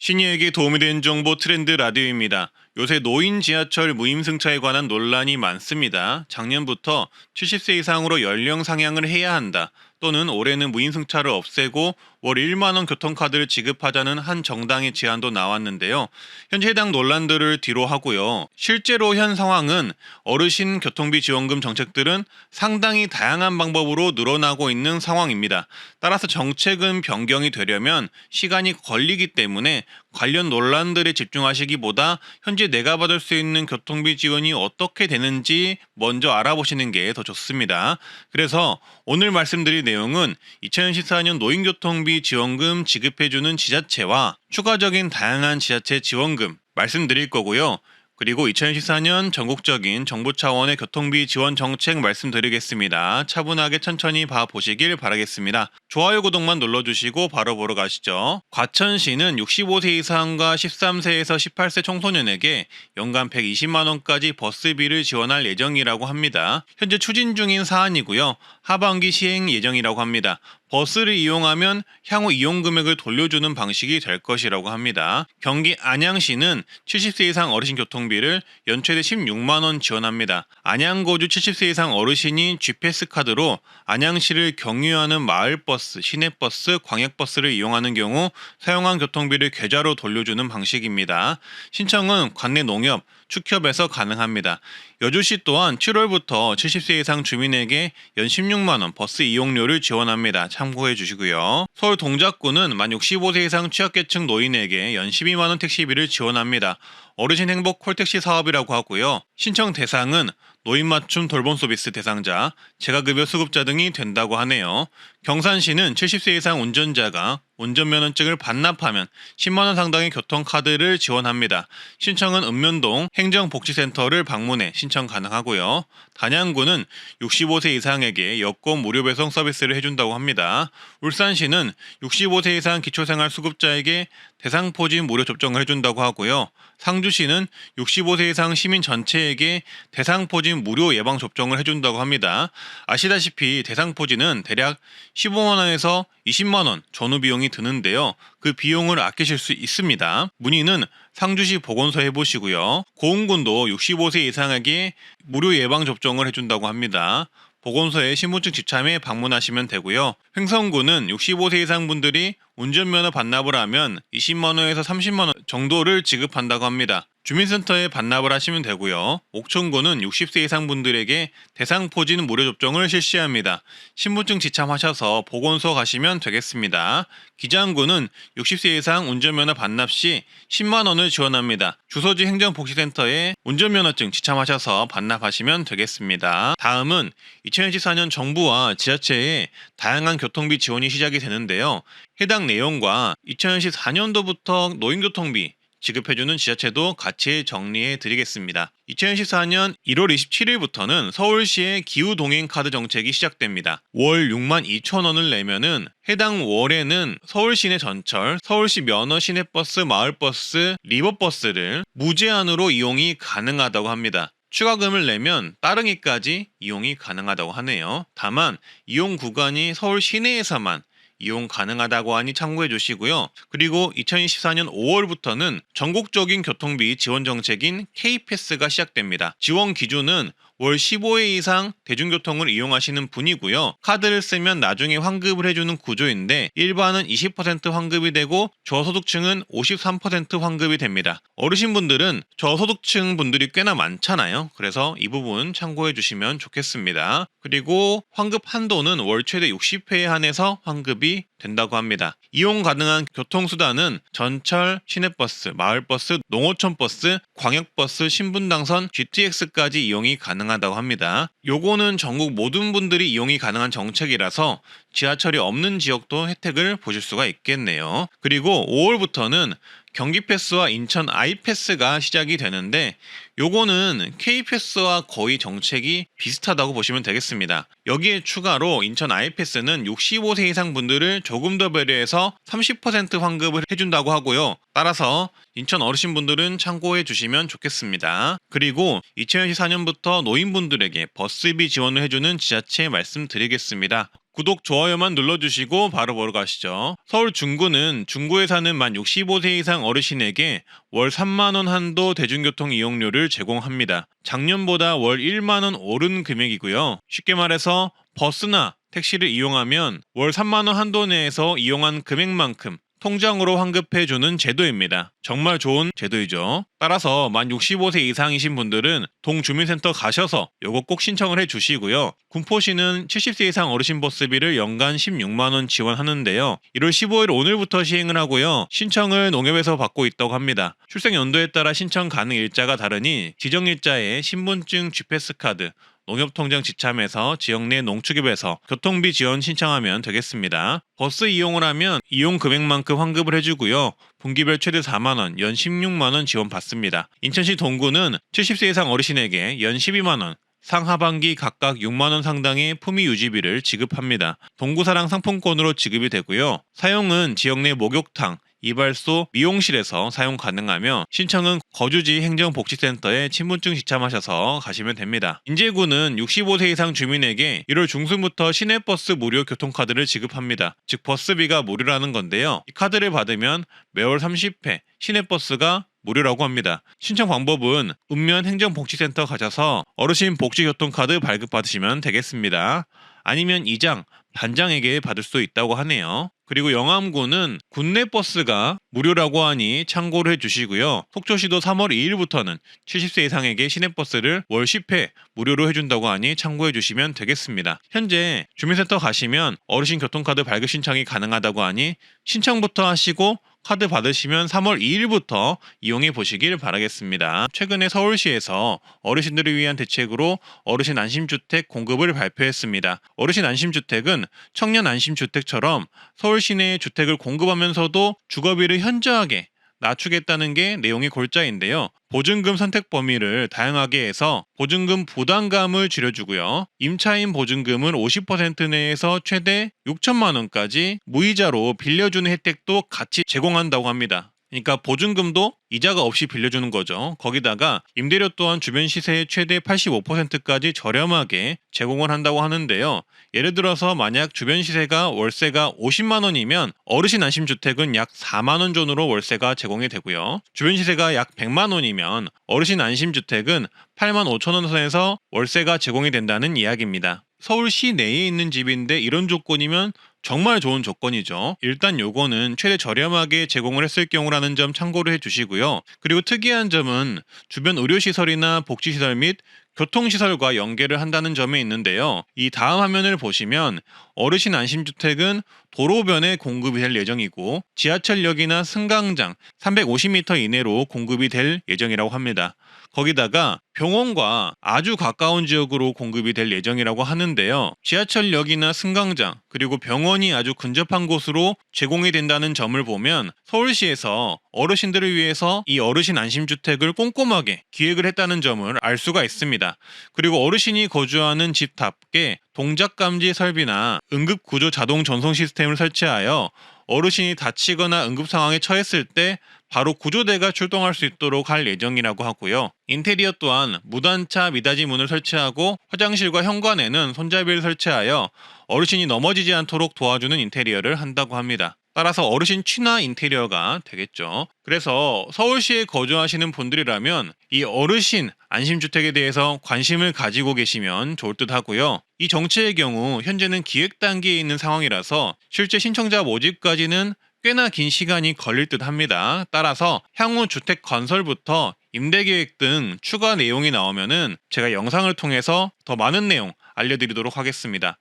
시니에게 도움이 되는 정보 트렌드 라디오입니다. 요새 노인 지하철 무임승차에 관한 논란이 많습니다. 작년부터 70세 이상으로 연령 상향을 해야 한다. 또는 올해는 무임승차를 없애고 월 1만 원 교통카드를 지급하자는 한 정당의 제안도 나왔는데요. 현재 해당 논란들을 뒤로 하고요. 실제로 현 상황은 어르신 교통비 지원금 정책들은 상당히 다양한 방법으로 늘어나고 있는 상황입니다. 따라서 정책은 변경이 되려면 시간이 걸리기 때문에 관련 논란들에 집중하시기보다 현재 내가 받을 수 있는 교통비 지원이 어떻게 되는지 먼저 알아보시는 게 더 좋습니다. 그래서 오늘 말씀드릴 내용은 2014년 노인교통비 지원금 지급해주는 지자체와 추가적인 다양한 지자체 지원금 말씀드릴 거고요. 그리고 2014년 전국적인 정부 차원의 교통비 지원 정책 말씀드리겠습니다. 차분하게 천천히 봐보시길 바라겠습니다. 좋아요, 구독만 눌러주시고 바로 보러 가시죠. 과천시는 65세 이상과 13세에서 18세 청소년에게 연간 120만원까지 버스비를 지원할 예정이라고 합니다. 현재 추진 중인 사안이고요. 하반기 시행 예정이라고 합니다. 버스를 이용하면 향후 이용 금액을 돌려주는 방식이 될 것이라고 합니다. 경기 안양시는 70세 이상 어르신 교통비를 연 최대 16만 원 지원합니다. 안양 거주 70세 이상 어르신이 G패스 카드로 안양시를 경유하는 마을버스, 시내버스, 광역버스를 이용하는 경우 사용한 교통비를 계좌로 돌려주는 방식입니다. 신청은 관내 농협, 축협에서 가능합니다. 여주시 또한 7월부터 70세 이상 주민에게 연 16만원 버스 이용료를 지원합니다. 참고해 주시고요. 서울 동작구는 만 65세 이상 취약계층 노인에게 연 12만원 택시비를 지원합니다. 어르신 행복 콜택시 사업이라고 하고요. 신청 대상은 노인 맞춤 돌봄 서비스 대상자, 재가급여 수급자 등이 된다고 하네요. 경산시는 70세 이상 운전자가 운전면허증을 반납하면 10만원 상당의 교통카드를 지원합니다. 신청은 읍면동 행정복지센터를 방문해 신청 가능하고요. 단양구는 65세 이상에게 여권 무료 배송 서비스를 해준다고 합니다. 울산시는 65세 이상 기초생활수급자에게 대상포진 무료 접종을 해준다고 하고요. 상주시는 65세 이상 시민 전체에게 대상포진 무료 예방접종을 해준다고 합니다. 아시다시피 대상포진은 대략 15만원에서 20만원 전후 비용이 드는데요. 그 비용을 아끼실 수 있습니다. 문의는 상주시 보건소에 해보시고요. 고흥군도 65세 이상에게 무료 예방접종을 해준다고 합니다. 보건소에 신분증 지참에 방문하시면 되고요. 횡성구는 65세 이상 분들이 운전면허 반납을 하면 20만원에서 30만원 정도를 지급한다고 합니다. 주민센터에 반납을 하시면 되고요. 옥천구는 60세 이상 분들에게 대상포진 무료 접종을 실시합니다. 신분증 지참하셔서 보건소 가시면 되겠습니다. 기장구는 60세 이상 운전면허 반납 시 10만원을 지원합니다. 주소지 행정복지센터에 운전면허증 지참하셔서 반납하시면 되겠습니다. 다음은 2014년 정부와 지자체의 다양한 교통비 지원이 시작이 되는데요. 해당 내용과 2014년도부터 노인교통비 지급해주는 지자체도 같이 정리해 드리겠습니다. 2014년 1월 27일부터는 서울시의 기후동행카드 정책이 시작됩니다. 월 6만 2천 원을 내면은 해당 월에는 서울시내 전철, 서울시 면허 시내버스, 마을버스, 리버버스를 무제한으로 이용이 가능하다고 합니다. 추가금을 내면 따릉이까지 이용이 가능하다고 하네요. 다만 이용 구간이 서울 시내에서만 이용 가능하다고 하니 참고해 주시고요. 그리고 2014년 5월부터는 전국적인 교통비 지원 정책인 K패스가 시작됩니다. 지원 기준은 월 15회 이상 대중교통을 이용하시는 분이고요. 카드를 쓰면 나중에 환급을 해주는 구조인데 일반은 20% 환급이 되고 저소득층은 53% 환급이 됩니다. 어르신분들은 저소득층 분들이 꽤나 많잖아요. 그래서 이 부분 참고해 주시면 좋겠습니다. 그리고 환급 한도는 월 최대 60회에 한해서 환급이 된다고 합니다. 이용 가능한 교통수단은 전철, 시내버스, 마을버스, 농어촌버스, 광역버스, 신분당선, GTX까지 이용이 가능하다고 합니다. 요거는 전국 모든 분들이 이용이 가능한 정책이라서 지하철이 없는 지역도 혜택을 보실 수가 있겠네요. 그리고 5월부터는 경기패스와 인천 아이패스가 시작이 되는데 요거는 K패스와 거의 정책이 비슷하다고 보시면 되겠습니다. 여기에 추가로 인천 아이패스는 65세 이상 분들을 조금 더 배려해서 30% 환급을 해준다고 하고요. 따라서 인천 어르신분들은 참고해 주시면 좋겠습니다. 그리고 2014년부터 노인분들에게 버스비 지원을 해주는 지자체 말씀드리겠습니다. 구독, 좋아요만 눌러주시고 바로 보러 가시죠. 서울 중구는 중구에 사는 만 65세 이상 어르신에게 월 3만원 한도 대중교통 이용료를 제공합니다. 작년보다 월 1만원 오른 금액이고요. 쉽게 말해서 버스나 택시를 이용하면 월 3만원 한도 내에서 이용한 금액만큼 통장으로 환급해주는 제도입니다. 정말 좋은 제도이죠. 따라서 만 65세 이상이신 분들은 동주민센터 가셔서 요거 꼭 신청을 해주시고요. 군포시는 70세 이상 어르신 버스비를 연간 16만원 지원하는데요. 1월 15일 오늘부터 시행을 하고요. 신청을 농협에서 받고 있다고 합니다. 출생 연도에 따라 신청 가능 일자가 다르니 지정일자에 신분증, GPS카드, 농협통장 지참해서 지역 내 농축협에서 교통비 지원 신청하면 되겠습니다. 버스 이용을 하면 이용 금액만큼 환급을 해주고요. 분기별 최대 4만원, 연 16만원 지원받습니다. 인천시 동구는 70세 이상 어르신에게 연 12만원, 상하반기 각각 6만원 상당의 품위 유지비를 지급합니다. 동구사랑 상품권으로 지급이 되고요. 사용은 지역 내 목욕탕, 이발소, 미용실에서 사용 가능하며 신청은 거주지 행정복지센터에 신분증 지참하셔서 가시면 됩니다. 인제구는 65세 이상 주민에게 1월 중순부터 시내버스 무료 교통카드를 지급합니다. 즉 버스비가 무료라는 건데요. 이 카드를 받으면 매월 30회 시내버스가 무료라고 합니다. 신청 방법은 읍면 행정복지센터 가셔서 어르신 복지교통카드 발급받으시면 되겠습니다. 아니면 이장, 반장에게 받을 수 있다고 하네요. 그리고 영암구는 국내 버스가 무료라고 하니 참고를 해주시고요. 속초시도 3월 2일부터는 70세 이상에게 시내버스를 월 10회 무료로 해준다고 하니 참고해주시면 되겠습니다. 현재 주민센터 가시면 어르신 교통카드 발급 신청이 가능하다고 하니 신청부터 하시고 카드 받으시면 3월 2일부터 이용해 보시길 바라겠습니다. 최근에 서울시에서 어르신들을 위한 대책으로 어르신 안심주택 공급을 발표했습니다. 어르신 안심주택은 청년 안심주택처럼 서울 시내에 주택을 공급하면서도 주거비를 현저하게 낮추겠다는 게 내용의 골자인데요. 보증금 선택 범위를 다양하게 해서 보증금 부담감을 줄여주고요. 임차인 보증금은 50% 내에서 최대 6천만 원까지 무이자로 빌려주는 혜택도 같이 제공한다고 합니다. 그러니까 보증금도 이자가 없이 빌려주는 거죠. 거기다가 임대료 또한 주변 시세의 최대 85%까지 저렴하게 제공을 한다고 하는데요. 예를 들어서 만약 주변 시세가 월세가 50만 원이면 어르신 안심주택은 약 4만 원 전후로 월세가 제공이 되고요. 주변 시세가 약 100만 원이면 어르신 안심주택은 8만 5천 원 선에서 월세가 제공이 된다는 이야기입니다. 서울 시내에 있는 집인데 이런 조건이면 정말 좋은 조건이죠. 일단 요거는 최대 저렴하게 제공을 했을 경우라는 점 참고를 해주시고요. 그리고 특이한 점은 주변 의료시설이나 복지시설 및 교통시설과 연계를 한다는 점에 있는데요. 이 다음 화면을 보시면 어르신 안심주택은 도로변에 공급이 될 예정이고 지하철역이나 승강장 350m 이내로 공급이 될 예정이라고 합니다. 거기다가 병원과 아주 가까운 지역으로 공급이 될 예정이라고 하는데요. 지하철역이나 승강장 그리고 병원이 아주 근접한 곳으로 제공이 된다는 점을 보면 서울시에서 어르신들을 위해서 이 어르신 안심주택을 꼼꼼하게 기획을 했다는 점을 알 수가 있습니다. 그리고 어르신이 거주하는 집답게 동작감지 설비나 응급구조 자동 전송 시스템을 설치하여 어르신이 다치거나 응급 상황에 처했을 때 바로 구조대가 출동할 수 있도록 할 예정이라고 하고요. 인테리어 또한 무단차 미닫이 문을 설치하고 화장실과 현관에는 손잡이를 설치하여 어르신이 넘어지지 않도록 도와주는 인테리어를 한다고 합니다. 따라서 어르신 친화 인테리어가 되겠죠. 그래서 서울시에 거주하시는 분들이라면 이 어르신 안심주택에 대해서 관심을 가지고 계시면 좋을 듯 하고요. 이 정책의 경우 현재는 기획 단계에 있는 상황이라서 실제 신청자 모집까지는 꽤나 긴 시간이 걸릴 듯 합니다. 따라서 향후 주택 건설부터 임대계획 등 추가 내용이 나오면은 제가 영상을 통해서 더 많은 내용 알려드리도록 하겠습니다.